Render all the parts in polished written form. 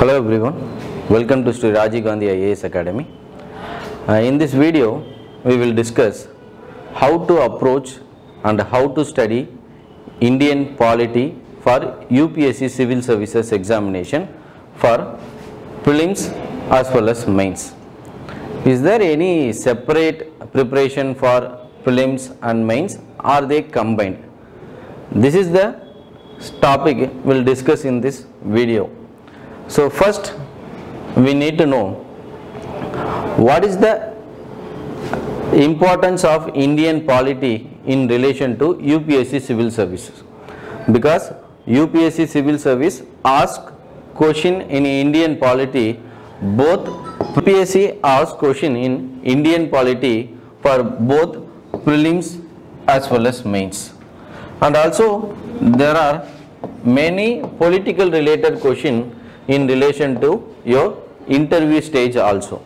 Hello everyone, welcome to Shri Rajiv Gandhi IAS Academy. In this video, we will discuss how to approach and how to study Indian polity for UPSC Civil Services examination for prelims as well as mains. Is there any separate preparation for prelims and mains? Are they combined? This is the topic we will discuss in this video. So first we need to know what is the importance of Indian polity in relation to UPSC Civil Services, because UPSC Civil Service asks question in Indian polity, both UPSC asks question in Indian polity for both prelims as well as mains, and also there are many political related questions in relation to your interview stage also.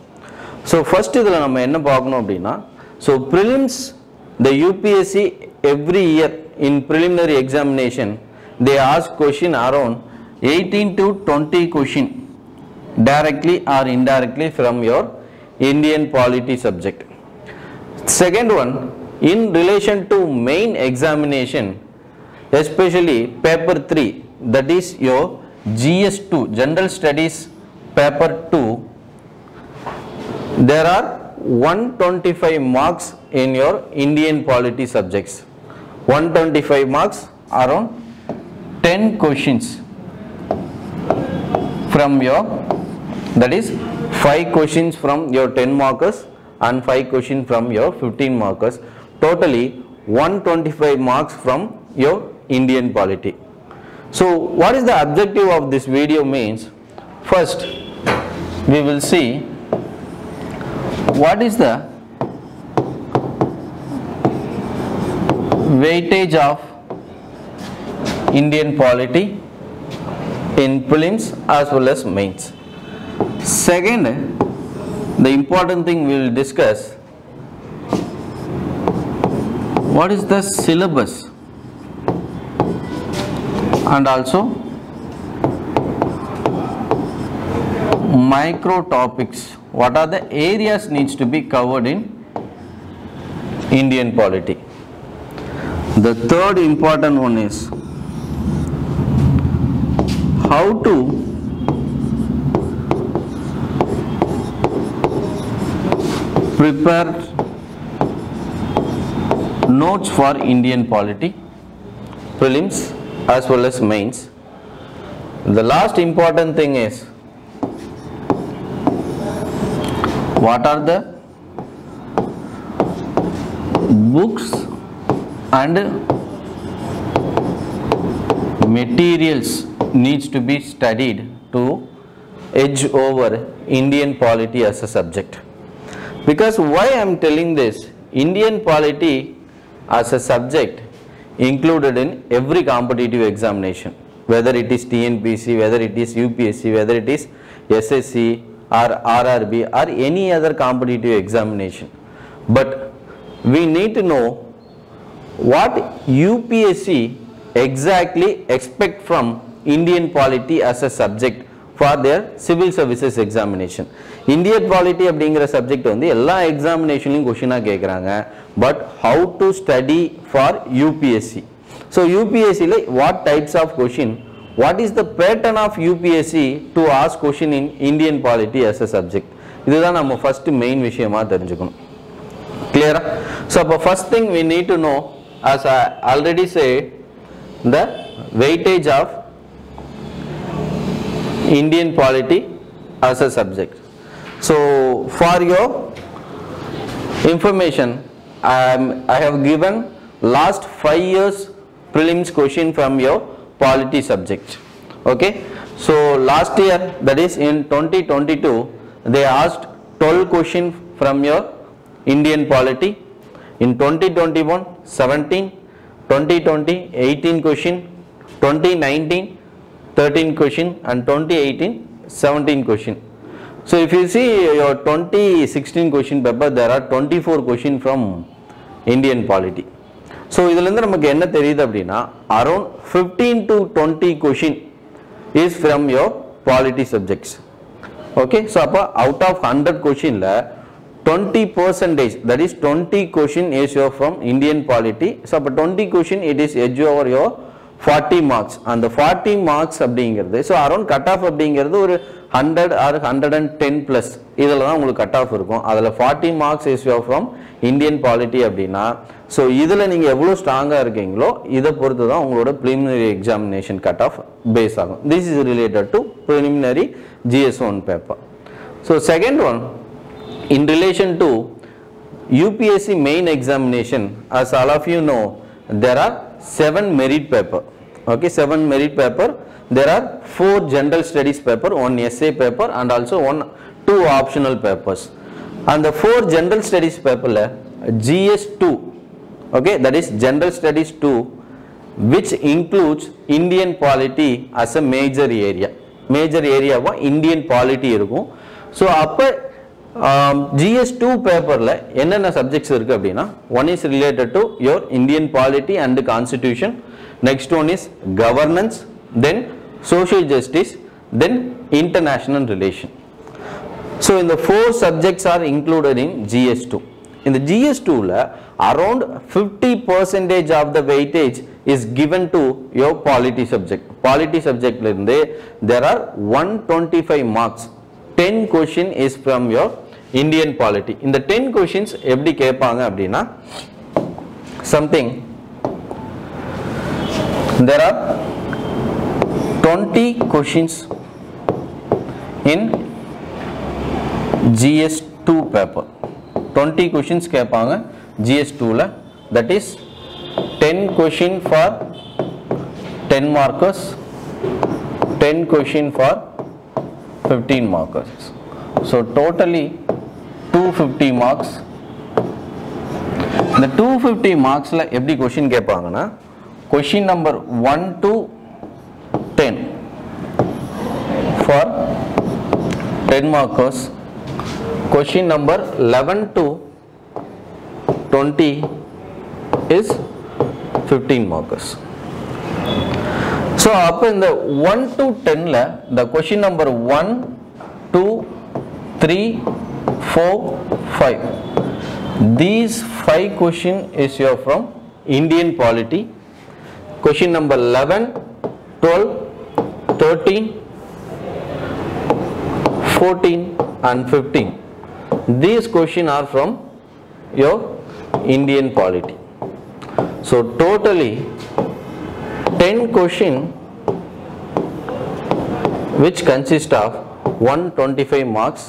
So first idhula nama enna paakano appadina, so prelims, the UPSC every year in preliminary examination they ask question around 18 to 20 question directly or indirectly from your Indian polity subject. Second one, in relation to main examination, especially paper 3, that is your GS2, General Studies paper 2, there are 125 marks in your Indian polity subjects. 125 marks, around 10 questions from your, that is 5 questions from your 10 markers and 5 questions from your 15 markers. Totally 125 marks from your Indian polity. So what is the objective of this video means, first we will see what is the weightage of Indian polity in prelims as well as mains. Second, the important thing we will discuss, what is the syllabus and also micro topics, what are the areas needs to be covered in Indian polity. The third important one is how to prepare notes for Indian polity, prelims as well as mains. The last important thing is what are the books and materials needs to be studied to edge over Indian polity as a subject. Because why I am telling this, Indian polity as a subject included in every competitive examination, whether it is TNPC, whether it is UPSC, whether it is SSC or RRB or any other competitive examination. But we need to know what UPSC exactly expect from Indian polity as a subject for their civil services examination. Indian polity அப்படிங்கிற subject வந்து எல்லா examinationலயும் question கேக்குறாங்க, but how to study for UPSC. So UPSC like what types of question, what is the pattern of UPSC to ask question in Indian polity as a subject, இதுதான் நம்ம first main விஷயமா தெரிஞ்சுக்கணும். Clear? So first thing we need to know, as I already said, the weightage of Indian polity as a subject. So for your information, I have given last 5 years prelims question from your polity subject. Okay, so last year, that is in 2022, they asked 12 questions from your Indian polity. In 2021, 17, 2020, 18 question, 2019, 13 question, and 2018, 17 question. So if you see your 2016 question paper, there are 24 questions from Indian polity. So இதிலிருந்து நமக்கு என்ன தெரியுது அப்படின்னா, around 15 to 20 question is from your polity subjects. Okay, so out of 100 question la 20%, that is 20 question is your from Indian polity. So 20 question it is edge over your 40 marks, and the 40 marks அப்படிங்கிறது so around cut off அப்படிங்கிறது ஒரு 100 or 110 plus இதெல்லாம் தான் உங்களுக்கு cut off இருக்கும். அதில் 40 marks is your from Indian polity அப்படின்னா so இதில் நீங்கள் எவ்வளோ ஸ்ட்ராங்காக இருக்கீங்களோ இதை பொறுத்து தான் உங்களோட preliminary examination cut off base ஆகும். This is related to preliminary GS1 paper. So second one, in relation to UPSC main examination, as all of you know, there are 7 merit paper. Okay, 7 merit paper. There are 4 general studies paper, 1 essay paper, and also 2 optional papers. And the 4 general studies paper la GS2, okay, that is general studies 2, which includes Indian polity as a major area. Major area wa Indian polity irukum. So appa GS2 paper la enna subjects irukku appadina, one is related to your Indian polity and constitution, next one is governance, then social justice, then international relation. So in the 4 subjects are included in GS2. In the GS2 la around 50% of the weightage is given to your polity subject. Polity subject la irundhe there are 125 marks, 10 question is from your Indian polity. In the 10 questions எப்படி கேட்பாங்க அப்படின்னா something, there are 20 questions in GS2 paper. 20 questions கேட்பாங்க GS2 ல, that is 10 question for 10 markers, 10 question for 15 markers. So totally 250 marks. The 250 marks la எப்படி question கேட்பாங்கன்னா question number 1 to 10 for 10 markers, question number 11 to 20 is 15 markers. So up in the 1 to 10 la the question number 1 2 3 4 5, these 5 question is your from Indian polity. Question number 11 12 13 14 and 15, these question are from your Indian polity. So totally 10 question which consist of 125 marks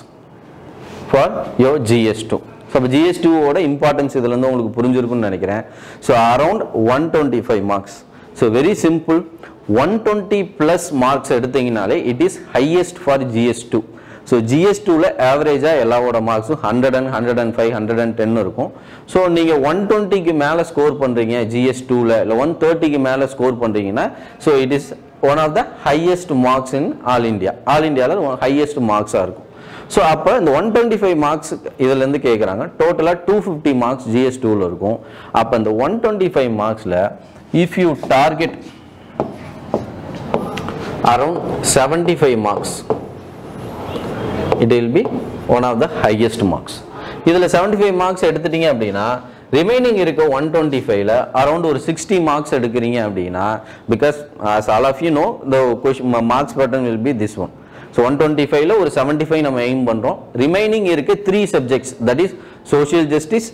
for your GS2. So GS2 ஓட importance இதில் இருந்து உங்களுக்கு புரிஞ்சிருக்கும்னு நினைக்கிறேன். So around 125 marks. So very simple, 120 plus marks எடுத்தீங்கனாலே it is highest for GS2. So GS2 ல ஆவரேஜா எல்லாவோட மார்க்ஸும் 100 and 105 110 இருக்கும். So நீங்கள் 120க்கு மேலே ஸ்கோர் பண்ணுறீங்க GS2 ல இல்லை 130க்கு மேலே ஸ்கோர் பண்ணுறீங்கன்னா so it is one of the highest marks in all India. All இண்டியாவில் ஹையஸ்ட் மார்க்ஸாக இருக்கும். ஸோ அப்போ இந்த 125 மார்க்ஸ் இதுலேருந்து கேட்குறாங்க. டோட்டலாக 250 மார்க்ஸ் GS2ல இருக்கும். அப்போ இந்த 125 மார்க்ஸில் if you target around 75 marks, it will be one of the highest marks. இதில் 75 marks எடுத்துட்டீங்க அப்படின்னா ரிமைனிங் இருக்க 125ல அரௌண்ட் ஒரு 60 marks எடுக்கிறீங்க அப்படின்னா, because as all of you know the marks pattern will be this one. So 125ல ஒரு 75 நம்ம aim பண்றோம். ரிமைனிங் இருக்க 3 subjects, that is social justice,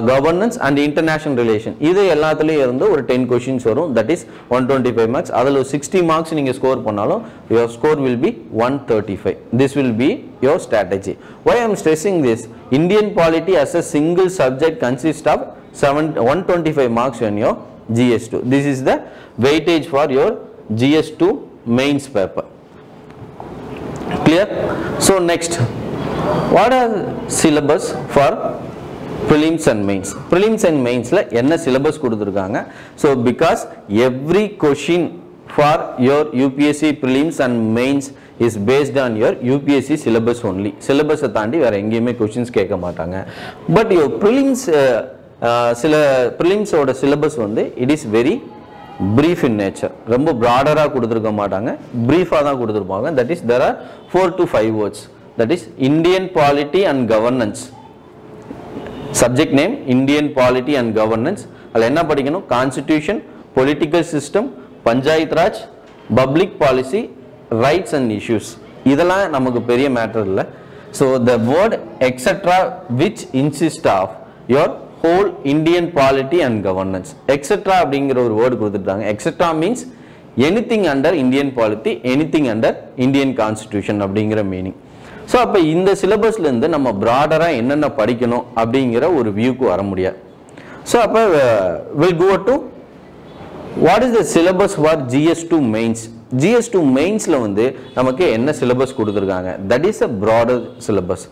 governance and international relation, இது எல்லாத்துலயும் இருந்து ஒரு 10 questions வரும். that is 125 marks. அதில் 60 marks நீங்க ஸ்கோர் பண்ணாலும் your score will be 135. this will be your strategy. Why I am stressing this? Indian polity as a single subject consists of 125 marks in your GS2. This is the weightage for your GS2 mains paper. Clear? So next, what are syllabus for prelims and mains? Prelims and mains la enna syllabus kuduthirukanga. So because every question for your UPSC prelims and mains is based on your UPSC syllabus only. Syllabus தாண்டி வேற எங்கேயுமே questions கேட்க மாட்டாங்க. But your prelims சில prelims ஓட syllabus வந்து it is very brief in nature. ரொம்ப broader-ஆ கொடுத்திருக்க மாட்டாங்க, brief-ஆ தான் கொடுத்திருப்பாங்க. That is, there are 4 to 5 words. That is Indian polity and governance. Subject name Indian polity and governance. அதில் என்ன படிக்கணும்? Constitution, political system, panchayat raj, public policy, rights and issues. இதெல்லாம் நமக்கு பெரிய மேட்டர் இல்லை. So the word etc. which insist of your whole Indian polity and governance. Etc. அப்படிங்கிற ஒரு word கொடுத்துட்டாங்க. Etc. means anything under Indian polity, anything under Indian constitution அப்படிங்கிற meaning. So அப்போ இந்த சிலபஸ்லேருந்து நம்ம ப்ராடராக என்னென்ன படிக்கணும் அப்படிங்கிற ஒரு வியூக்கு வர முடியாது. ஸோ அப்போ will go to what is the syllabus for GS2 mains. GS2 மெயின்ஸில் வந்து நமக்கு என்ன சிலபஸ் கொடுத்துருக்காங்க? That is a broader syllabus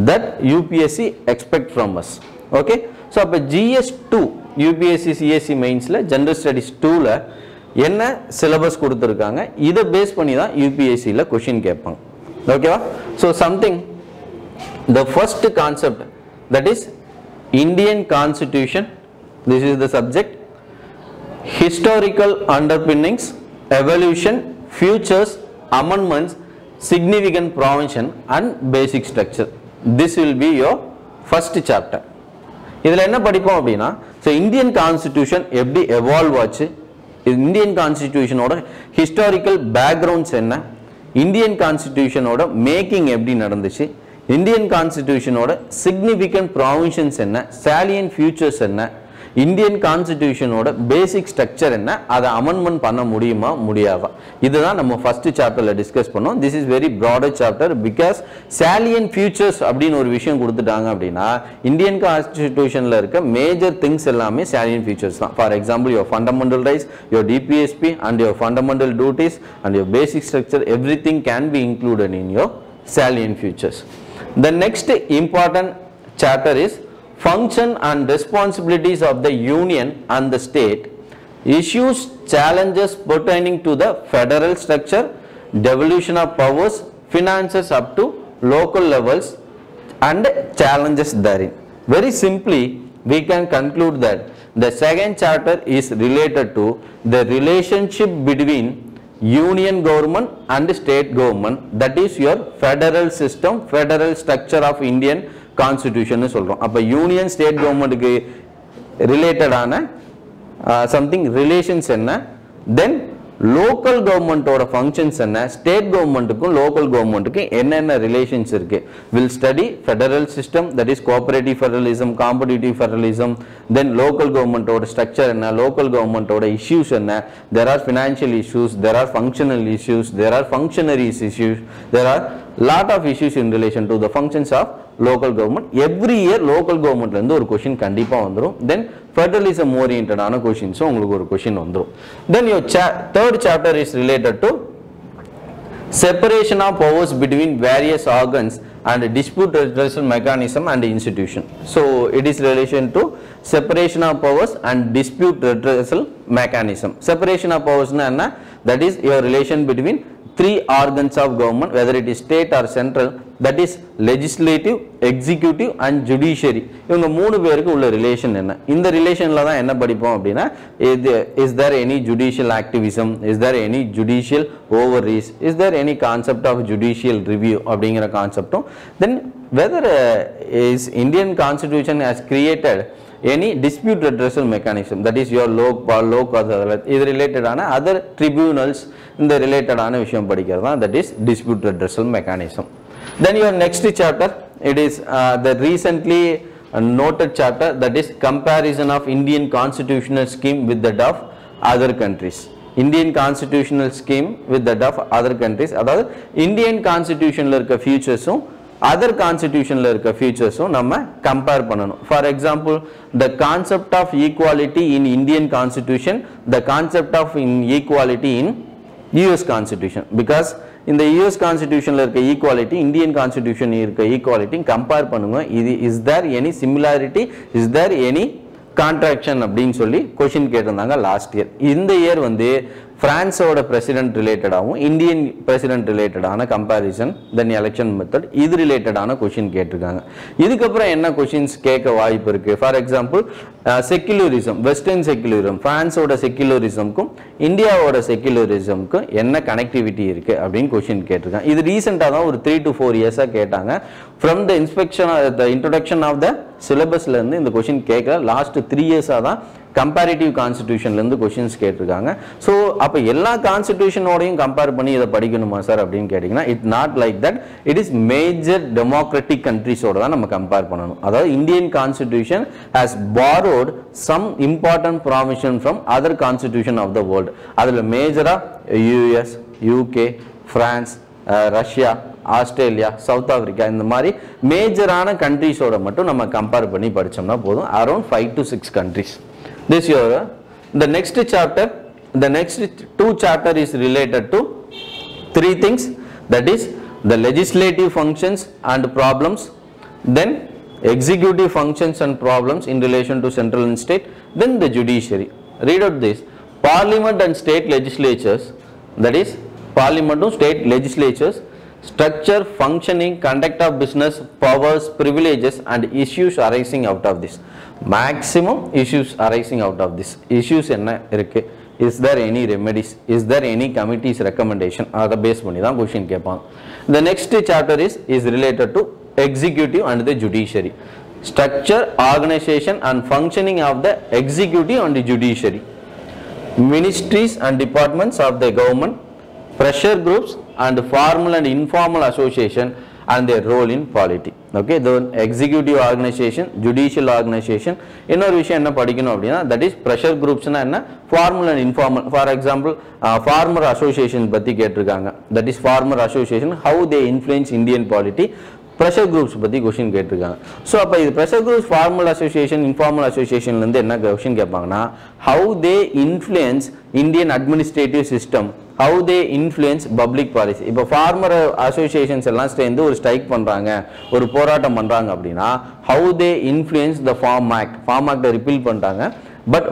that UPSC expect from us. Okay, so அப்போ GS2 UPSC CSE மெயின்ஸில் ஜென்ரல் ஸ்டடீஸ் 2ல் என்ன சிலபஸ் கொடுத்துருக்காங்க, இதை பேஸ் பண்ணி தான் UPSCயில் கொஷின் கேட்பாங்க. ஓகேவா? So something, the first concept, that is Indian Constitution. This is the subject. Historical underpinnings, evolution, futures, amendments, significant provision and basic structure. This will be your first chapter. இதில் என்ன படிப்போம் அப்படின்னா, so Indian constitution எப்படி evolve ஆச்சு, Indian கான்ஸ்டிடியூஷனோட historical backgrounds என்ன, Indian கான்ஸ்டிடியூஷனோட making எப்படி நடந்துச்சு, Indian கான்ஸ்டிடியூஷனோட significant provisions என்ன, சாலியன்ட் ஃபியூச்சர்ஸ் என்ன, இந்தியன் கான்ஸ்டிடியூஷனோட பேசிக் ஸ்ட்ரக்சர் என்ன, அதை அமெண்ட்மெண்ட் பண்ண முடியுமா முடியாதா, இதுதான் நம்ம ஃபர்ஸ்ட் சாப்டர்ல டிஸ்கஸ் பண்ணோம். This is very broader chapter because salient features அப்படின்னு ஒரு விஷயம் கொடுத்துட்டாங்க அப்படின்னா இந்தியன் கான்ஸ்டிடியூஷன்ல இருக்க மேஜர் திங்ஸ் எல்லாமே சாலியன்ட் ஃபியூச்சர்ஸ் தான். For example your fundamental rights, your DPSP and your fundamental duties and your basic structure, everything can be included in your salient features. The next important chapter is function and responsibilities of the union and the state, issues, challenges pertaining to the federal structure, devolution of powers, finances up to local levels and challenges therein. Very simply we can conclude that the second chapter is related to the relationship between union government and state government, that is your federal system, federal structure of Indian constitution னு சொல்றோம். அப்ப union state கவர்மெண்ட்டுக்கு ரிலேட்டடான something relations என்ன, then local கவர்மெண்ட்டோட functions என்ன, state கவர்மெண்ட்டுக்கும் local கவர்மெண்ட்டுக்கும் என்னென்ன ரிலேஷன்ஸ் இருக்கு. Will study federal system, that is cooperative federalism, competitive federalism, then local கவர்மெண்ட்டோட ஸ்ட்ரக்சர் என்ன, லோக்கல் கவர்மெண்ட்டோட இஷ்யூஸ் என்ன, there are financial issues, there are functional issues, there are functionaries issues, there are lot of issues in relation to the functions of local government. Every year local government இருந்து ஒரு question கண்டிப்பா வந்துரும். Then federalism oriented ஆன கொஸ்டின்ஸும் உங்களுக்கு ஒரு question வந்துரும். Then your third chapter is related to separation of powers between various organs and dispute redressal mechanism and institution. So it is relation to separation of powers and dispute redressal mechanism. Separation of powers na enna, that is your relation between three organs of government, whether it is state or central, that is legislative, executive and judiciary. இவங்க மூணு பேருக்கு உள்ள relation என்ன, இந்த ரிலேஷன்ல தான் என்ன படிப்போம் அப்படின்னா, is there any judicial activism, is there any judicial overreach, is there any concept of judicial review அப்படிங்கிற கான்செப்டும், then whether is Indian constitution has created any dispute redressal mechanism, that is your lok adalat, இது related ஆன other tribunals, இந்த related ஆன விஷயம் படிக்கிறது தான் that is dispute redressal mechanism. Then your next chapter, it is the recently noted chapter, that is comparison of Indian constitutional scheme with that of other countries. Indian constitutional scheme with that of other countries, அதாவது Indian constitutionல இருக்க featuresம் other constitutionல இருக்க featuresம் நம்ம compare பண்ணணும். For example, the concept of equality in Indian constitution, the concept of equality in US constitution, because in the US constitutionல இருக்க equality, Indian constitution இருக்க equality compare பண்ணுங்க. Is there any similarity, is there any contraction அப்படின்னு சொல்லி question கேட்டிருந்தாங்க last year. இந்த year வந்து பிரான்ஸோட president ரிலேட்டடாகவும் Indian president ரிலேட்டடான comparison தென் election method இது ரிலேட்டடான கொஷின் கேட்டிருக்காங்க. இதுக்கப்புறம் என்ன கொஷின்ஸ் கேட்க வாய்ப்பு இருக்கு? For example secularism, western secularism, பிரான்ஸோட செக்யுலரிசம்க்கும் இந்தியாவோட செக்யுலரிசம்க்கும் என்ன கனெக்டிவிட்டி இருக்கு அப்படின்னு கொஷின் கேட்டிருக்காங்க. இது ரீசெண்டாக தான் ஒரு 3 to 4 இயர்ஸாக கேட்டாங்க. From the introduction of the சிலபஸ்ல இருந்து இந்த கொஷின் கேட்கல. லாஸ்ட் 3 இயர்ஸாக தான் கம்பேரிட்டிவ் கான்ஸ்டிடியூஷன்லேருந்து கொஷின்ஸ் கேட்டிருக்காங்க. ஸோ அப்போ எல்லா கான்ஸ்டிடியூஷனோடையும் கம்பேர் பண்ணி இதை படிக்கணுமா சார் அப்படின்னு கேட்டிங்கன்னா it not like that. It is major democratic கண்ட்ரிஸோட தான் நம்ம கம்பேர் பண்ணணும். அதாவது Indian constitution has borrowed some important provision from other constitution of the world. அதில் மேஜராக US, UK, France, Russia, Australia, south Africa இந்த மாதிரி மேஜரான கண்ட்ரிஸோட மட்டும் நம்ம கம்பேர் பண்ணி படித்தோம்னா போதும். Around 5 to 6 countries. This year, the next chapter, the next 2 chapter is related to 3 things, that is the legislative functions and problems, then executive functions and problems in relation to central and state, then the judiciary. Read out this. Parliament and state legislatures, that is parliament and state legislatures, structure, functioning, conduct of business, powers, privileges and issues arising out of this. Maximum issues arising out of this. Issues enna irukku? Is there any remedies? Is there any committee's recommendation? Adha base panni dhaan question kepanga. The next chapter is related to executive and the judiciary. Structure, organization and functioning of the executive and the judiciary. Ministries and departments of the government, pressure groups and formal and informal association and their role in polity. Okay, the executive organization, judicial organization, இன்னொரு விஷயம் என்ன படிக்கணும் அப்படின்னா that is pressure groups னா என்ன, formal and informal. For example, farmer association பத்தி கேட்டிருக்காங்க. That is farmer association, how they influence Indian polity. pressure groups பத்தி கொஸ்டின் கேட்டிருக்காங்க. ஸோ அப்போ இது pressure groups, formal association, informal associationலேருந்து என்ன question கேட்பாங்கன்னா how they influence Indian administrative system, how they influence public policy. இப்போ farmer associations எல்லாம் சேர்ந்து ஒரு strike பண்ணுறாங்க, ஒரு போராட்டம் பண்ணுறாங்க அப்படின்னா how they influence the farm act, farm act repeal பண்ணுறாங்க, but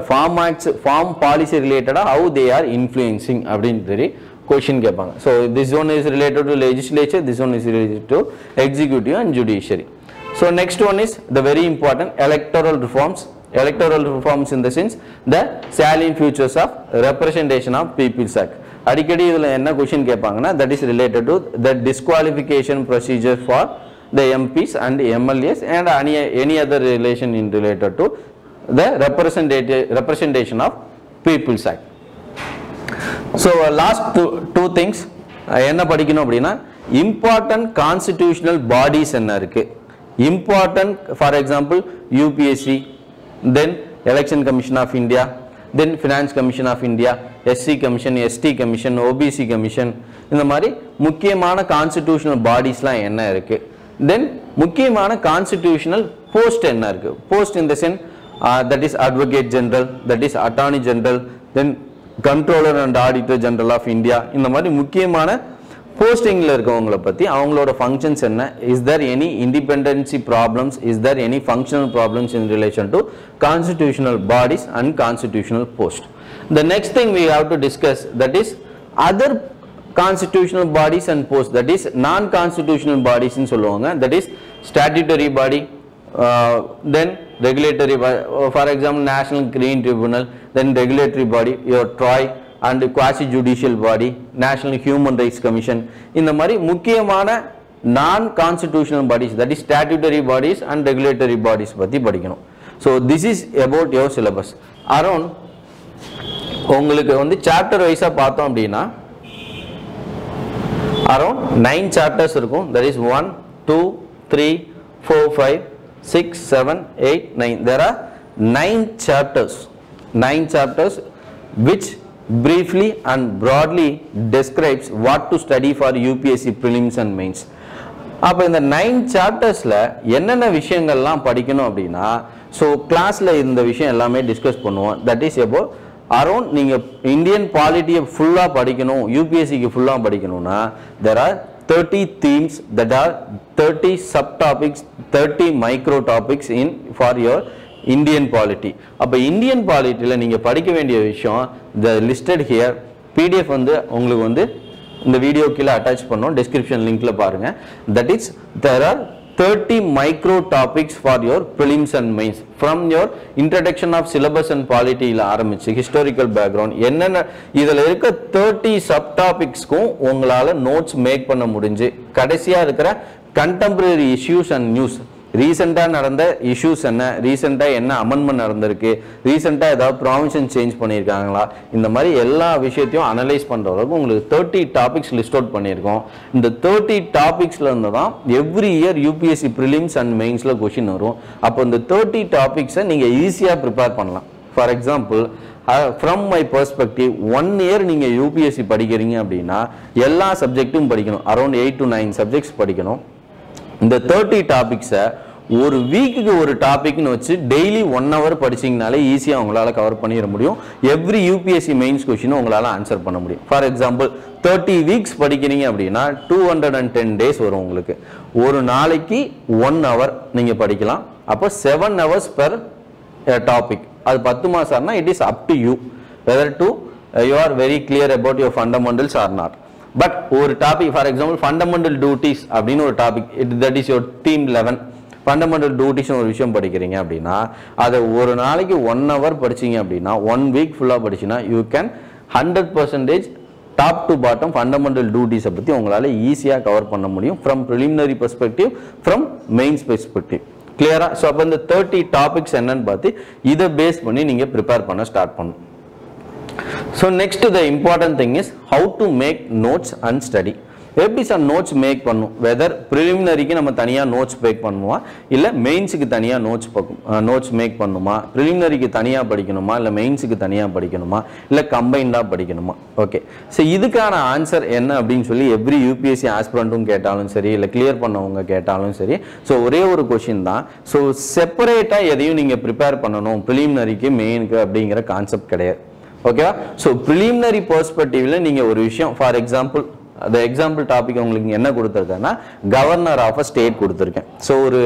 farm policy related how they are influencing அப்படின்னு சொல்லி question கேட்பாங்க. So this one is related to legislature, this one is related to executive and judiciary. So next one is the very important electoral reforms. Electoral reforms in the sense the salient features of representation of people's act. அடிக்கடி இதில் என்ன question கேட்பாங்கன்னா that is related to the disqualification procedure for the MPs and MLAs and any other relation in related to the representation of people's act. So last two things என்ன படிக்கணும் அப்படின்னா important constitutional bodies என்ன இருக்கு, important for example UPSC, then Election Commission of India, then Finance Commission of India, SC Commission, ST Commission, OBC Commission, இந்த மாதிரி முக்கியமான constitutional பாடிஸ்லாம் என்ன இருக்கு, தென் முக்கியமான கான்ஸ்டிடியூஷனல் போஸ்ட் என்ன இருக்கு. Post in the sense that is Advocate General, that is Attorney General, then Controller and Auditor General of India. இந்த மாதிரி முக்கியமான போஸ்டிங்கில் இருக்கவங்களை பற்றி அவங்களோட ஃபங்க்ஷன்ஸ் என்ன, is there any independency problems, is there any functional problems in relation to constitutional bodies and constitutional post. The next thing we have to discuss, that is other constitutional bodies and posts, that is non-constitutional bodies ன்னு சொல்லுவாங்க. That is statutory body, then regulatory body, for example National Green Tribunal, then regulatory body, your TROI, and quasi judicial body, National Human Rights Commission. இந்த மாதிரி முக்கியமான non-constitutional bodies, that is statutory bodies and regulatory bodies பற்றி படிக்கணும். So this is about your syllabus. Around உங்களுக்கு வந்து chapter வைஸாக பார்த்தோம் அப்படின்னா அரௌண்ட் 9 chapters இருக்கும். that is 1, 2, 3, 4, 5, 6, 7, 8, 9. there are 9 chapters which briefly and broadly describes what to study for UPSC prelims and mains. அப்போ இந்த 9 chaptersல என்னென்ன விஷயங்கள்லாம் படிக்கணும் அப்படின்னா, ஸோ கிளாஸில் இந்த விஷயம் எல்லாமே டிஸ்கஸ் பண்ணுவோம். தட் இஸ் about அரௌண்ட் நீங்கள் இந்தியன் பாலிட்டியை ஃபுல்லாக படிக்கணும், யூபிஎஸ்சிக்கு ஃபுல்லாக படிக்கணும்னா there are 30 themes, that are 30 subtopics, 30 micro topics in for your Indian polity. அப்ப Indian polityல நீங்க படிக்க வேண்டிய விஷயம் the listed here PDF வந்து உங்களுக்கு வந்து இந்த வீடியோ கீழ அட்டாச் பண்ணோம், description linkல பாருங்க. That is there are 30 micro topics for your prelims and mains from your introduction of syllabus and polity ல ஆரம்பிச்சு historical background என்னென்ன இதல இருக்க 30 subtopics க்கும் உங்களால notes make பண்ண முடிஞ்சு கடைசியா இருக்கிற contemporary issues and news ரீசெண்டா நடந்த இஷ்யூஸ் என்ன, ரீசெண்டா என்ன அமெண்ட்மென்ட் நடந்திருக்கு, ரீசெண்டா ஏதாவது ப்ராவிஷன் சேஞ்ச் பண்ணியிருக்காங்களா, இந்த மாதிரி எல்லா விஷயத்தையும் அனலைஸ் பண்ற அளவுக்கு உங்களுக்கு 30 டாபிக்ஸ் லிஸ்ட் அவுட் பண்ணியிருக்கோம். இந்த 30 டாபிக்ஸ்ல இருந்து தான் every year UPSC prelims and மெயின்ஸ்ல கொஸ்டின் வரும். அப்போ இந்த 30 டாபிக்ஸை நீங்க ஈஸியா ப்ரிப்பேர் பண்ணலாம். For example from my perspective 1 year நீங்க யூபிஎஸ்சி படிக்கிறீங்க அப்படின்னா எல்லா சப்ஜெக்ட்டும் படிக்கணும், அரௌண்ட் 8 to 9 சப்ஜெக்ட்ஸ் படிக்கணும். இந்த 30 டாபிக்ஸை ஒரு வீக்குக்கு ஒரு டாபிக்னு வச்சு டெய்லி 1 hour படிச்சிங்கனாலே ஈஸியாக உங்களால் கவர் பண்ணிட முடியும். எவ்ரி யூபிஎஸ்சி மெயின்ஸ் கொஸ்டினும் உங்களால் ஆன்சர் பண்ண முடியும். ஃபார் எக்ஸாம்பிள் 30 வீக்ஸ் படிக்கிறீங்க அப்படின்னா 210 டேஸ் வரும் உங்களுக்கு. ஒரு நாளைக்கு 1 hour நீங்கள் படிக்கலாம். அப்போ 7 hours per டாபிக். அது 10 மாதம்னா it is up to you whether do you are very clear about your fundamentals or not. But ஒரு topic for example fundamental duties அப்படின்னு ஒரு topic, that is your theme 11 fundamental duties ஒரு விஷயம் படிக்கிறீங்க அப்படின்னா அதை ஒரு நாளைக்கு 1 hour படிச்சீங்க அப்படின்னா 1 week ஃபுல்லாக படிச்சுன்னா you can 100% top to bottom fundamental டியூட்டிஸை பற்றி உங்களால் ஈஸியாக கவர் பண்ண முடியும் from preliminary perspective, from mains perspective. கிளியரா? ஸோ அப்போ இந்த 30 டாபிக்ஸ் என்னன்னு பார்த்து இதை பேஸ் பண்ணி நீங்கள் ப்ரிப்பேர் பண்ண ஸ்டார்ட் பண்ணணும். So next the important thing is how to make notes and study. எப்படி சார் நோட்ஸ் மேக் பண்ணும், வெதர் ப்ரிலிமினரிக்கு நம்ம தனியாக நோட்ஸ் மேக் பண்ணுமா, இல்லை மெயின்ஸுக்கு தனியாக நோட்ஸ் மேக் பண்ணுமா, ப்ரிலிமினரிக்கு தனியாக படிக்கணுமா, இல்லை மெயின்ஸுக்கு தனியாக படிக்கணுமா, இல்லை கம்பைண்டாக படிக்கணுமா? ஓகே, ஸோ இதுக்கான ஆன்சர் என்ன அப்படின்னு சொல்லி எவ்ரி யூபிஎஸ்சி ஆஸ்பிரண்ட்டும் கேட்டாலும் சரி, இல்லை கிளியர் பண்ணவங்க கேட்டாலும் சரி, ஸோ ஒரே ஒரு கொஷின் தான். ஸோ செப்பரேட்டாக எதையும் நீங்கள் ப்ரிப்பேர் பண்ணணும் ப்ரிலிமினரிக்கு மெயினுக்கு அப்படிங்கிற கான்செப்ட் கிடையாது. ஓகேவா? ஸோ ப்ரிலிமினரி பெர்ஸ்பெக்டிவ்ல நீங்க ஒரு விஷயம், ஃபார் எக்ஸாம்பிள் அந்த எக்ஸாம்பிள் டாபிக் உங்களுக்கு என்ன கொடுத்துருக்கேன்னா கவர்னர் ஆஃப் அ ஸ்டேட் கொடுத்துருக்கேன். ஸோ ஒரு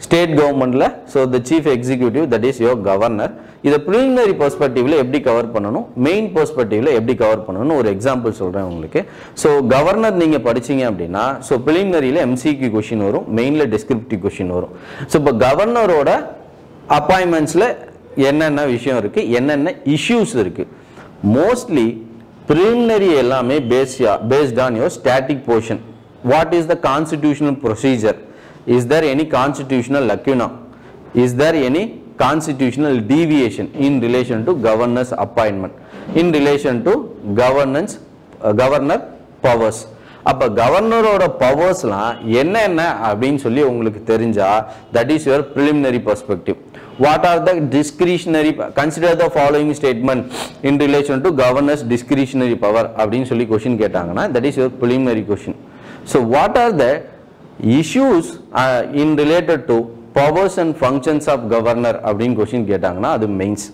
ஸ்டேட் கவர்மெண்ட்ல so the chief executive that is your governor. இதை ப்ரிலிமினரி பெர்ஸ்பெக்டிவ்ல எப்படி கவர் பண்ணணும், மெயின் பெர்ஸ்பெக்டிவ்ல எப்படி கவர் பண்ணணும் ஒரு எக்ஸாம்பிள் சொல்றேன் உங்களுக்கு. ஸோ கவர்னர் நீங்க படிச்சீங்க அப்படின்னா ஸோ ப்ரிலிமினரியில எம்சிக்யூ கொஸ்டின் வரும், மெயின்ல டிஸ்கிரிப்டிவ் கொஸ்டின் வரும். ஸோ இப்போ கவர்னரோட அப்பாயின்மெண்ட்ஸ்ல என்னென்ன விஷயம் இருக்கு, என்னென்ன இஷ்யூஸ் இருக்கு. மோஸ்ட்லி preliminary எல்லாமே based on your static portion. What is the constitutional procedure? Is there any constitutional lacuna? Is there any constitutional deviation in relation to governor's appointment, in relation to governor powers? அப்ப கவர்னரோட பவர்ஸ்லாம் என்னென்ன அப்படின்னு சொல்லி உங்களுக்கு தெரிஞ்சா that is your preliminary perspective. What are the discretionary, consider the following statement in relation to governor's discretionary power அப்படின்னு சொல்லி question கேட்டாங்கன்னா that is your preliminary question. So what are the issues in related to powers and functions of governor அப்படின்னு question கேட்டாங்கன்னா அது mains.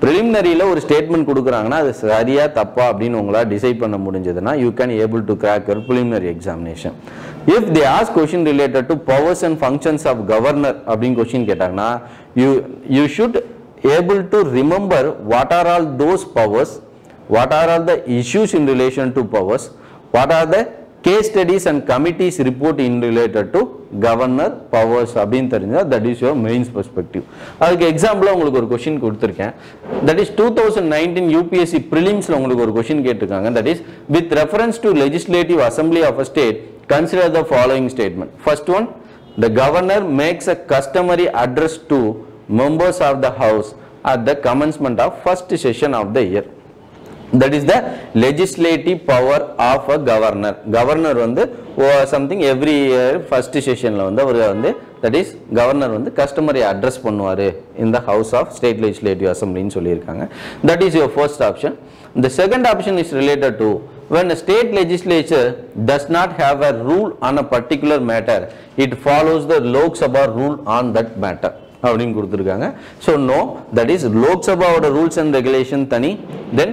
ப்ரிலிமினரியில் ஒரு statement கொடுக்குறாங்கன்னா அது சரியா தப்பா அப்படின்னு உங்களால் டிசைட் பண்ண முடிஞ்சதுன்னா you can able to crack your preliminary examination. If they ask question related to powers and functions of governor அப்படின்னு கொஸ்டின் கேட்டாங்கன்னா you should able to remember what are all those powers, what are all the issues in relation to powers, what are the case studies and committees report in related to governor powers அப்படின்னு தெரிஞ்சா that is your mains perspective. அதுக்கு எக்ஸாம்பிளா உங்களுக்கு ஒரு question கொடுத்திருக்கேன். that is 2019 UPSC prelims ல உங்களுக்கு ஒரு क्वेश्चन கேட்டிருக்காங்க. that is with reference to legislative assembly of a state consider the following statement. First one, the governor makes a customary address to members of the house at the commencement of first session of the year. That is the legislative power of a governor. Governor வந்து something every year first sessionல வந்து அவர் வந்து that is governor வந்து customary address பண்ணுவாரு in the house of state legislative assembly ன்னு சொல்லியிருக்காங்க. That is your first option. The second option is related to when a state legislature does not have a rule on a particular matter, it follows the Lok Sabha rule on that matter அப்படின்னு கொடுத்திருக்காங்க. So no, that is Lok Sabha ஓட rules and regulation தனி, then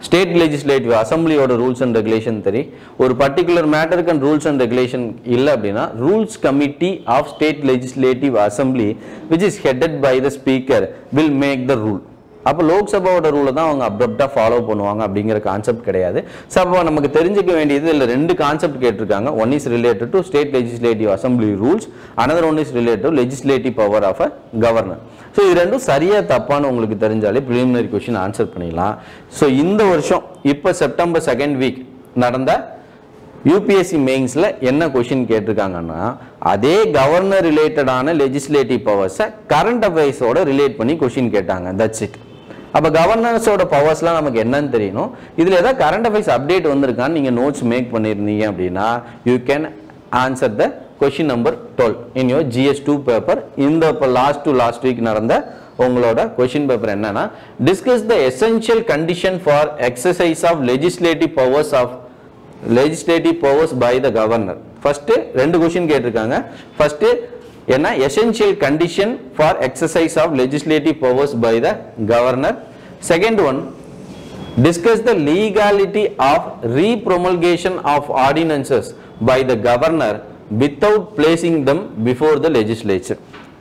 State legislative assembly oda rules and regulation theri ஒரு particular matter can rules and regulation illa appadina rules committee of state legislative assembly which is headed by the speaker will make the rule. அப்ப லோக் சபாவோட ரூலை தான் அவங்க அப்ரப்டா follow பண்ணுவாங்க அப்படிங்கிற concept கிடையாது. So அப்ப நமக்கு தெரிஞ்சிக்க வேண்டியது இல்ல ரெண்டு கான்செப்ட் கேட்டிருக்காங்க. One is related to state legislative assembly rules, another one is related to legislative power of a governor. So இது ரெண்டும் சரியா தப்பான்னு உங்களுக்கு தெரிஞ்சாலே ப்ரிலிமினரி கொஸ்டின் ஆன்சர் பண்ணிடலாம். ஸோ இந்த வருஷம் இப்போ செப்டம்பர் 2nd வீக் நடந்த யூபிஎஸ்சி மெயின்ஸ்ல என்ன கொஸ்டின் கேட்டிருக்காங்கன்னா அதே கவர்னர் ரிலேட்டடான லெஜிஸ்லேட்டிவ் பவர்ஸை கரண்ட் அஃபேர்ஸோட ரிலேட் பண்ணி கொஸ்டின் கேட்டாங்க. That's it. அப்போ கவர்னர்ஸோட பவர்ஸ்லாம் நமக்கு என்னன்னு தெரியணும். இதில் ஏதாவது கரண்ட் அஃபேர்ஸ் அப்டேட் வந்திருக்கான்னு நீங்கள் நோட்ஸ் மேக் பண்ணியிருந்தீங்க அப்படின்னா you can answer the question number 12 in your GS2 paper. இந்த இப்போ லாஸ்ட் வீக் நடந்த உங்களோட கொஸ்டின் பேப்பர் என்னன்னா discuss the essential condition for exercise of legislative powers by the governor. First ரெண்டு கொஸ்டின் கேட்டிருக்காங்க. ஃபர்ஸ்ட் என்ன essential condition for exercise of legislative powers by the governor. Second one, discuss the legality of repromulgation of ordinances by the governor without placing them before the legislature.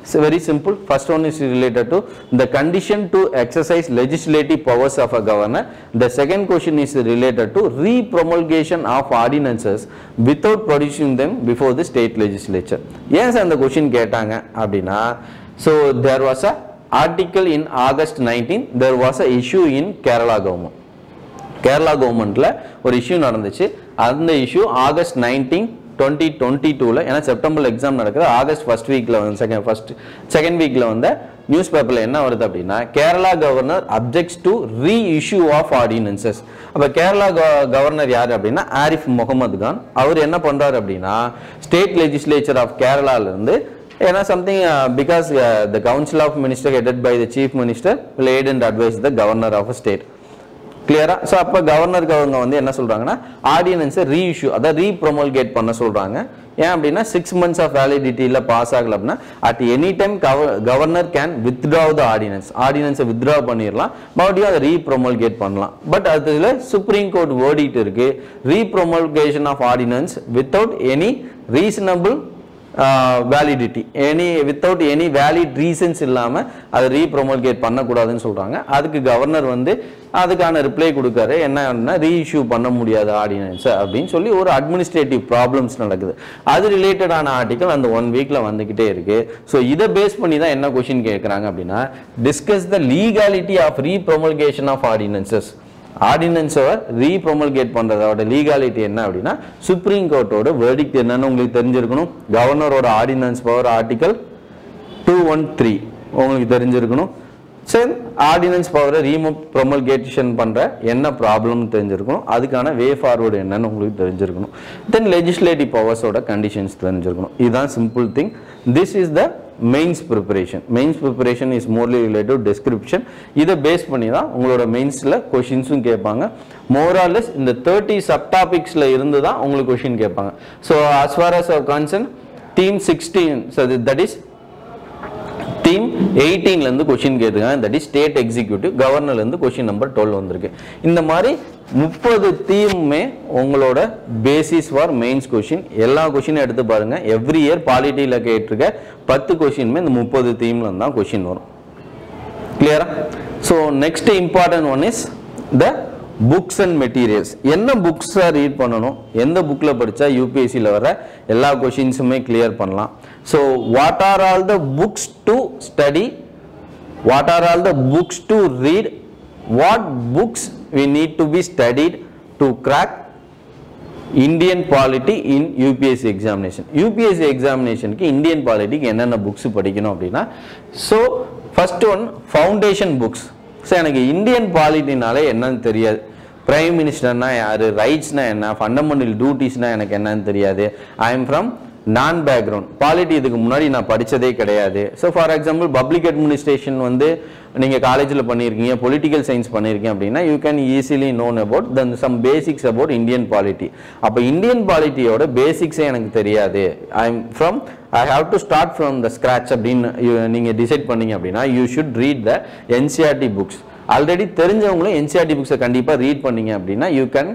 It's very simple. First one is related to the condition to exercise legislative powers of a governor. The second question is related to repromulgation of ordinances without producing them before the state legislature. Yes, and the question கேட்டாங்க அப்படினா so there was a article in August 19 there was a issue in Kerala government. Kerala governmentல ஒரு issue நடந்துச்சு. அந்த issue August 19 2022 ஏன்னா செப்டம்பர்ல exam நடக்குது. August first வீக்ல வந்து second வீக்ல வந்து நியூஸ் பேப்பர்ல என்ன வருது அப்படின்னா Kerala governor objects to reissue of ordinances. அப்ப கேரளா கவர்னர் யாரு அப்படின்னா ஆரிஃப் முகமது கான். அவர் என்ன பண்றாரு அப்படின்னா ஸ்டேட் லெஜிஸ்லேச்சர் ஆஃப் கேரளால இருந்து ஏன்னா something because the council of minister headed by the chief minister will aid and advise the governor of a state. கிளியரா? ஸோ அப்போ கவர்னருக்கு அவங்க வந்து என்ன சொல்றாங்கன்னா ஆர்டினன்ஸை ரீஇஷ்யூ அதாவது ரீப்ரொமல்கேட் பண்ண சொல்றாங்க. ஏன் அப்படின்னா 6 months ஆஃப் வேலிடிட்டியில் பாஸ் ஆகல அப்படின்னா at any time governor can withdraw the ஆர்டினன்ஸை வித்ட்ரா பண்ணிடலாம், மறுபடியும் அதை ரீப்ரொமல்கேட் பண்ணலாம். பட் அதுல சுப்ரீம் கோர்ட் வேர்டிக்ட் இருக்கு repromulgation of ordinance without any reasonable validity without any valid reasons இல்லாம அதை ரீப்ரொமல்கேட் பண்ணக்கூடாதுன்னு சொல்றாங்க. அதுக்கு கவர்னர் வந்து அதுக்கான ரிப்ளை கொடுக்காரு. என்ன ரீஇஷ்யூ பண்ண முடியாத ஆர்டினன்ஸ் அப்படின்னு சொல்லி ஒரு அட்மினிஸ்ட்ரேட்டிவ் ப்ராப்ளம்ஸ் நடக்குது. அது ரிலேட்டடான ஆர்டிகல் அந்த 1 வீக்ல வந்துகிட்டே இருக்கு. ஸோ இதை பேஸ் பண்ணி தான் என்ன கொஸ்டின் கேட்கறாங்க அப்படின்னா discuss the legality of repromulgation of ordinances. ஆர்டினன்ஸை ரீப்ரொமல்கேட் பண்றதோட லீகாலிட்டி என்ன அப்படின்னா சுப்ரீம் கோர்ட்டோட வெர்டிக்ட் என்னன்னு உங்களுக்கு தெரிஞ்சிருக்கணும். கவர்னரோட ஆர்டினன்ஸ் பவர் ஆர்டிகல் 213 உங்களுக்கு தெரிஞ்சிருக்கணும். சரி, ஆர்டினன்ஸ் பவரை ரீப்ரொமல்கேஷன் பண்ற என்ன ப்ராப்ளம் தெரிஞ்சிருக்கணும். அதுக்கான வே ஃபார்வர்டு என்னன்னு உங்களுக்கு தெரிஞ்சிருக்கணும். தென் லெஜிஸ்லேட்டிவ் பவர்ஸோட கண்டிஷன்ஸ் தெரிஞ்சிருக்கணும். இதுதான் simple thing. This is the mains preparation. Mains preparation is Morley relative description. இதை பேஸ் பண்ணி தான் உங்களோட மெயின்ஸில் கொஷின்ஸும் கேட்பாங்க. மோராலெஸ் இந்த 30 சப்டாபிக்ஸில் இருந்து தான் உங்களுக்கு கொஷின் கேட்பாங்க. So as far as concern theme 16 so that is theme 18ல இருந்து கொஸ்டின் கேட்டிருக்காங்க. That is state executive. கவர்னர்ல இருந்து கொஸ்டின் நம்பர் 12 வந்திருக்கு. இந்த மாதிரி 30 தீமுமே உங்களோட பேசிஸ் ஃபார் மெயின்ஸ் கொஸ்டின். எல்லா கொஸ்டினும் எடுத்து பாருங்க. எவ்ரி இயர் பாலிட்டியில கேட்டிருக்க 10 கொஸ்டினுமே இந்த 30 தீம்ல தான் கொஸ்டின் வரும். கிளியரா? So next important one is the books and materials. என்ன புக்ஸை ரீட் பண்ணணும், எந்த புக்கில் படித்தா யூபிஎஸ்சியில் வர எல்லா கொஷின்ஸுமே கிளியர் பண்ணலாம். So what are all the books to study, what are all the books to read, what books we need to be studied to crack Indian polity in UPSC examination. UPSC எக்ஸாமினேஷனுக்கு Indian பாலிட்டிக்கு என்னென்ன books படிக்கணும் அப்படின்னா so first one foundation books. So எனக்கு Indian பாலிட்டினாலே என்னன்னு தெரியாது. Prime மினிஸ்டர்னா யாரு, ரைட்ஸ்னா என்ன, ஃபண்டமெண்டல் டியூட்டிஸ்னா எனக்கு என்னன்னு தெரியாது. I am from non background. Polity இதுக்கு முன்னாடி நான் படித்ததே கிடையாது. So for example public administration வந்து நீங்கள் காலேஜில் பண்ணியிருக்கீங்க, பொலிட்டிக்கல் சயின்ஸ் பண்ணியிருக்கீங்க அப்படின்னா you can easily known about then some basics about Indian polity. அப்போ இந்தியன் பாலிட்டியோட பேசிக்ஸே எனக்கு தெரியாது. I have to start from the scratch அப்படின்னு நீங்கள் டிசைட் பண்ணீங்க அப்படின்னா you should read the NCERT books. Already தெரிஞ்சவங்களும் NCERT புக்ஸை கண்டிப்பாக ரீட் பண்ணீங்க அப்படின்னா you can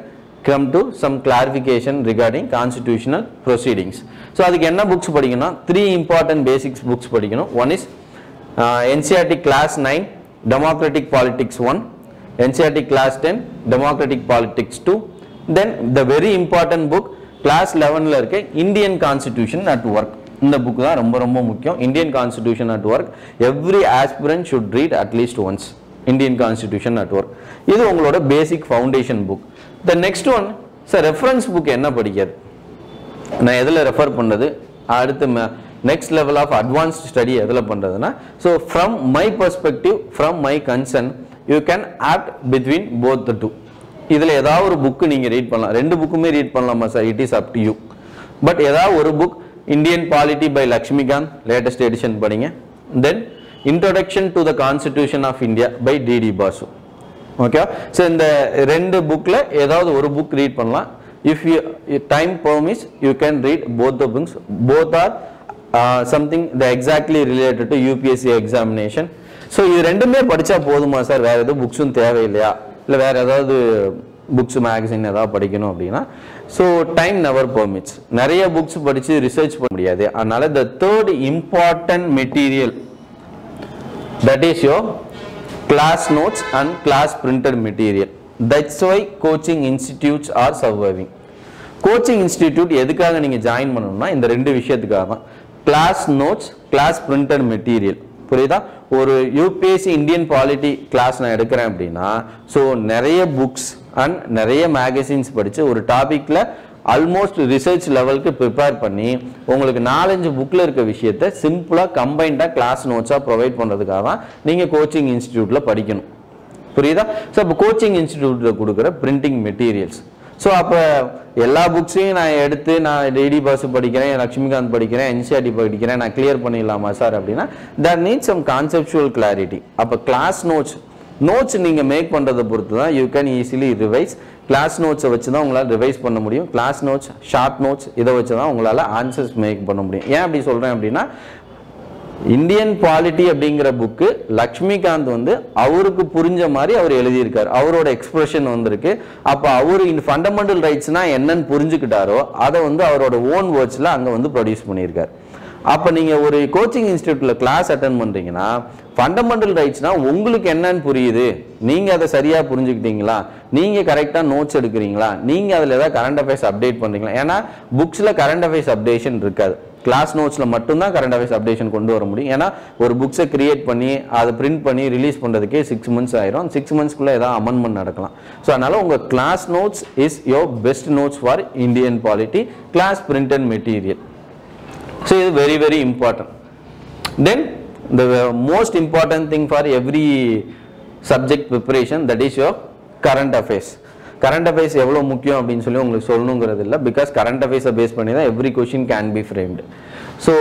come to some clarification regarding constitutional proceedings. So அதுக்கு என்ன புக்ஸ் படிக்கணும்? 3 important basics books படிக்கணும். One is NCERT class 9 democratic politics 1, NCERT class 10 democratic politics 2, then the very important book class 11ல இருக்க Indian constitution at work. இந்த book தான் ரொம்ப ரொம்ப முக்கியம். Indian constitution at work every aspirant should read at least once. Indian constitution at work இது உங்களோட basic foundation book. The next one sir reference book என்ன படிக்கிறது? நான் எதில் ரெஃபர் பண்ணுறது? அடுத்து next level of advanced study எதில் பண்ணுறதுன்னா, so from my perspective, from my concern, you can opt between both the two. இதில் ஏதாவது ஒரு புக்கு நீங்கள் ரீட் பண்ணலாம். 2 புக்குமே ரீட் பண்ணலாமா sir? It is up to you. But ஏதாவது ஒரு book Indian polity by Laxmikanth latest edition படிங்க. Then introduction to the constitution of India by DD Basu. Okay, so இந்த 2 புக்கில் ஏதாவது ஒரு புக் ரீட் பண்ணலாம். If you time permits you can read both the books. Both are something the exactly related to UPSC examination. So இது 2மே படித்தா போதுமா sir? வேறு எதுவும் புக்ஸும் தேவையில்லையா? இல்லை வேறு ஏதாவது புக்ஸ் மேகசின் ஏதாவது படிக்கணும் அப்படின்னா, ஸோ டைம் நெவர் பெர்மிட்ஸ். நிறைய புக்ஸ் படித்து ரிசர்ச் பண்ண முடியாது. அதனால த 3rd important material that is your class notes and class printed material. That's why coaching institutes are surviving. Coaching institute எதுக்காக நீங்க ஜாயின் பண்ணணும்னா இந்த 2 விஷயத்துக்காக தான். Class notes, class printed material. புரியுதா? ஒரு UPSC இந்தியன் பாலிட்டி கிளாஸ் நான் எடுக்கிறேன் அப்படின்னா, ஸோ நிறைய புக்ஸ் அண்ட் நிறைய மேகசின்ஸ் படித்து ஒரு டாபிக்ல ஆல்மோஸ்ட் ரிசர்ச் லெவலுக்கு ப்ரிப்பேர் பண்ணி உங்களுக்கு 4-5 புக்கில் இருக்க விஷயத்தை சிம்பிளாக கம்பைண்டாக கிளாஸ் நோட்ஸாக ப்ரொவைட் பண்ணுறதுக்காக தான் நீங்கள் கோச்சிங் இன்ஸ்டிடியூட்டில் படிக்கணும். புரியுதா? ஸோ அப்போ கோச்சிங் இன்ஸ்டிடியூட்டில் கொடுக்குற பிரிண்டிங் மெட்டீரியல்ஸ். ஸோ அப்போ எல்லா புக்ஸையும் நான் எடுத்து நான் டிடி பாசு படிக்கிறேன், லக்ஷ்மிகாந்த் படிக்கிறேன், NCERT படிக்கிறேன், நான் கிளியர் பண்ணிடலாமா சார் அப்படின்னா, that needs some conceptual clarity. அப்போ கிளாஸ் நோட்ஸ் நீங்கள் மேக் பண்ணுறதை பொறுத்து தான் you can easily revise. Class நோட்ஸை வச்சு தான் உங்களால் ரிவைஸ் பண்ண முடியும். கிளாஸ் நோட்ஸ், ஷார்ட் நோட்ஸ் இதை வச்சு தான் உங்களால் ஆன்சர்ஸ் மேக் பண்ண முடியும். ஏன் அப்படி சொல்கிறேன் அப்படின்னா, இந்தியன் பாலிட்டி அப்படிங்கிற புக்கு லக்ஷ்மிகாந்த் அவருக்கு புரிஞ்ச மாதிரி அவர் எழுதியிருக்காரு. அவரோட எக்ஸ்பிரஷன் வந்திருக்கு. அப்போ அவர் இந்த ஃபண்டமெண்டல் ரைட்ஸ்னா என்னன்னு புரிஞ்சுக்கிட்டாரோ அதை அவரோட ஓன் வேர்ட்ஸில் அங்கே ப்ரொடியூஸ் பண்ணியிருக்காரு. அப்போ நீங்கள் ஒரு கோச்சிங் இன்ஸ்டியூட்டில் கிளாஸ் அட்டன் பண்ணுறீங்கன்னா, ஃபண்டமெண்டல் ரைட்ஸ்னா உங்களுக்கு என்னன்னு புரியுது, நீங்கள் அதை சரியாக புரிஞ்சுக்கிட்டீங்களா, நீங்கள் கரெக்டாக நோட்ஸ் எடுக்கிறீங்களா, நீங்கள் அதில் ஏதாவது கரண்ட் அஃபேர்ஸ் அப்டேட் பண்ணுறீங்களா? ஏன்னா புக்ஸில் கரண்ட் அஃபேர்ஸ் அப்டேஷன் இருக்காது. கிளாஸ் நோட்ஸில் மட்டும்தான் கரண்ட் அஃபேர்ஸ் அப்டேஷன் கொண்டு வர முடியும். ஏன்னா ஒரு புக்ஸை கிரியேட் பண்ணி அதை பிரிண்ட் பண்ணி ரிலீஸ் பண்ணுறதுக்கே 6 months ஆயிரும். 6 monthsக்குள்ளே ஏதாவது அமெண்ட்மெண்ட் நடக்கலாம். ஸோ அதனால் உங்கள் class notes is your best notes for Indian polity class printed material. So it is very very important. Then the most important thing for every subject preparation, that is your current affairs. Current affairs எவ்வளோ முக்கியம் அப்படின்னு சொல்லி உங்களுக்கு சொல்லணுங்கிறது இல்லை. Because current அஃபேர்ஸை base பண்ணி தான் every question can be framed. So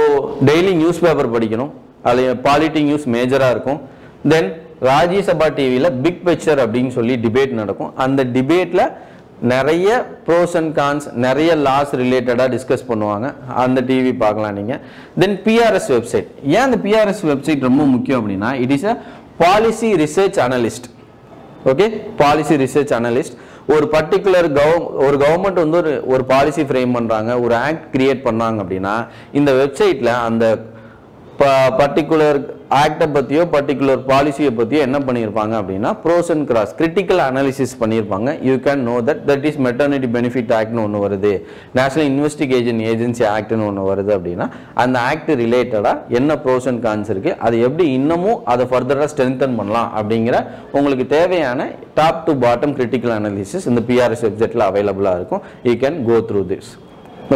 daily news paper படிக்கணும். அதில் பாலிட்டி நியூஸ் மேஜராக இருக்கும். தென் ராஜ்யசபா டிவியில் பிக் பிக்சர் அப்படின்னு சொல்லி டிபேட் நடக்கும். அந்த டிபேட்டில் நிறைய ப்ரோஸ் அண்ட் கான்ஸ், நிறைய லாஸ் ரிலேட்டடாக டிஸ்கஸ் பண்ணுவாங்க. அந்த டிவி பார்க்கலாம் நீங்கள். தென் PRS வெப்சைட். ஏன் அந்த PRS வெப்சைட் ரொம்ப முக்கியம் அப்படின்னா, it is a policy research analyst. Okay, policy research analyst. ஒரு பர்டிகுலர் ஒரு கவர்மெண்ட் ஒரு பாலிசி ஃப்ரேம் பண்ணுறாங்க, ஒரு ஆக்ட் கிரியேட் பண்ணாங்க அப்படின்னா, இந்த வெப்சைட்டில் அந்த பர்டிகுலர் ஆக்டை பற்றியோ பர்டிகுலர் பாலிசியை பற்றியோ என்ன பண்ணியிருப்பாங்க அப்படின்னா, pros and cons critical analysis பண்ணியிருப்பாங்க. You can know that is maternity benefit ஆக்ட்னு ஒன்று வருது, நேஷனல் இன்வெஸ்டிகேஷன் ஏஜென்சி ஆக்ட்னு ஒன்று வருது அப்படின்னா, அந்த ஆக்ட் ரிலேட்டடாக என்ன ப்ரோஸ் அண்ட் கான்ஸ் இருக்குது, அது எப்படி இன்னமும் அதை ஃபர்தராக ஸ்ட்ரென்தன் பண்ணலாம் அப்படிங்கிற உங்களுக்கு தேவையான top to bottom critical analysis இந்த PRS வெப்சைட்டில் அவைலபிளாக இருக்கும். You can go through this.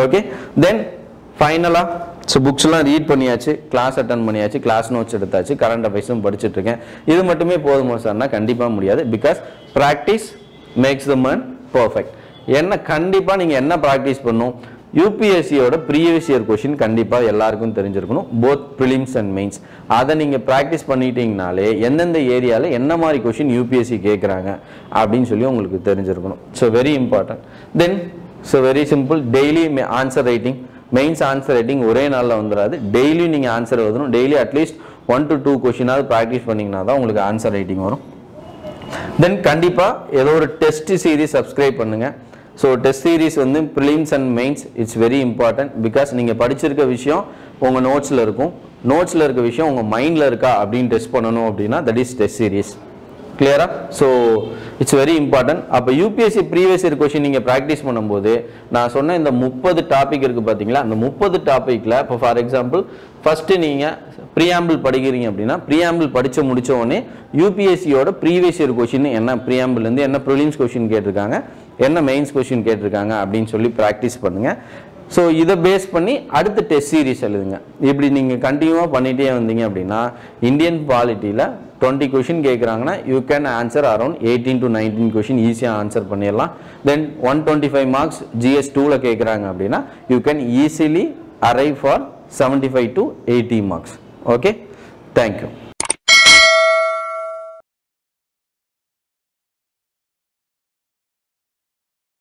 Okay, then ஃபைனலாக ஸோ புக்ஸ்லாம் ரீட் பண்ணியாச்சு, கிளாஸ் அட்டன் பண்ணியாச்சு, கிளாஸ் நோட்ஸ் எடுத்தாச்சு, கரண்ட் அஃபேர்ஸும் படிச்சுட்டு இருக்கேன். இது மட்டுமே போதுமா சார்னா கண்டிப்பாக முடியாது. Because practice makes the man perfect. என்ன கண்டிப்பாக நீங்கள் என்ன ப்ராக்டிஸ் பண்ணணும், UPSCயோட ப்ரீவியஸ் இயர் கொஷின் கண்டிப்பாக எல்லாருக்கும் தெரிஞ்சிருக்கணும், போத் ப்ரிலிம்ஸ் அண்ட் மெயின்ஸ். அதை நீங்கள் ப்ராக்டிஸ் பண்ணிட்டீங்கனாலே எந்தெந்த ஏரியாவில் என்ன மாதிரி கொஷின் UPSC கேட்குறாங்க அப்படின்னு சொல்லி உங்களுக்கு தெரிஞ்சிருக்கணும். So very important. தென் so very simple, daily answer writing. Mains answer writing ஒரே நாளில் வந்துடாது. டெய்லி நீங்கள் ஆன்சர் எழுதணும். டெய்லி அட்லீஸ்ட் 1 to 2 கொஷினாவது ப்ராக்டிஸ் பண்ணிங்கன்னா தான் உங்களுக்கு ஆன்சர் ரைட்டிங் வரும். தென் கண்டிப்பாக ஏதோ ஒரு டெஸ்ட் சீரிஸ் சப்ஸ்கிரைப் பண்ணுங்கள். ஸோ டெஸ்ட் சீரிஸ் வந்து prelims and mains it's very important. Because நீங்கள் படிச்சிருக்க விஷயம் உங்கள் நோட்ஸில் இருக்கும், நோட்ஸில் இருக்க விஷயம் உங்கள் மைண்டில் இருக்கா அப்படின்னு டெஸ்ட் பண்ணணும் அப்படின்னா தட் இஸ் டெஸ்ட் சீரிஸ். கிளியரா? So it's very important. அப்போ யூபிஎஸ்சி ப்ரீவியஸ் இயர் கொஷின் நீங்கள் ப்ராக்டிஸ் பண்ணும்போது நான் சொன்ன இந்த 30 டாபிக் இருக்குது பார்த்தீங்களா, அந்த 30 டாப்பிக்கில் இப்போ ஃபார் எக்ஸாம்பிள் ஃபஸ்ட்டு நீங்கள் ப்ரீஆம்பிள் படிக்கிறீங்க அப்படின்னா ப்ரீஆம்பிள் படித்து முடித்த உடனே யூபிஎஸ்சியோட ப்ரீவியஸ் இயர் கொஷின் என்ன, ப்ரீஆம்பிள்லேருந்து என்ன ப்ரிலிம்ஸ் கொஷின் கேட்டிருக்காங்க, என்ன மெயின்ஸ் கொஷின் கேட்டிருக்காங்க அப்படின்னு சொல்லி ப்ராக்டிஸ் பண்ணுங்கள். ஸோ இதை பேஸ் பண்ணி அடுத்த டெஸ்ட் சீரிஸ் எழுதுங்க. இப்படி நீங்கள் கண்டினியூவாக பண்ணிகிட்டே வந்தீங்க அப்படின்னா இந்தியன் பாலிட்டியில் 20 கொஷின் கேட்குறாங்கன்னா you can answer around 18 to 19 question ஈஸியாக ஆன்சர் பண்ணிடலாம். தென் 125 மார்க்ஸ் GS 2ல் கேட்குறாங்க அப்படின்னா you can easily arrive for 75 to 80 marks. Okay, thank you.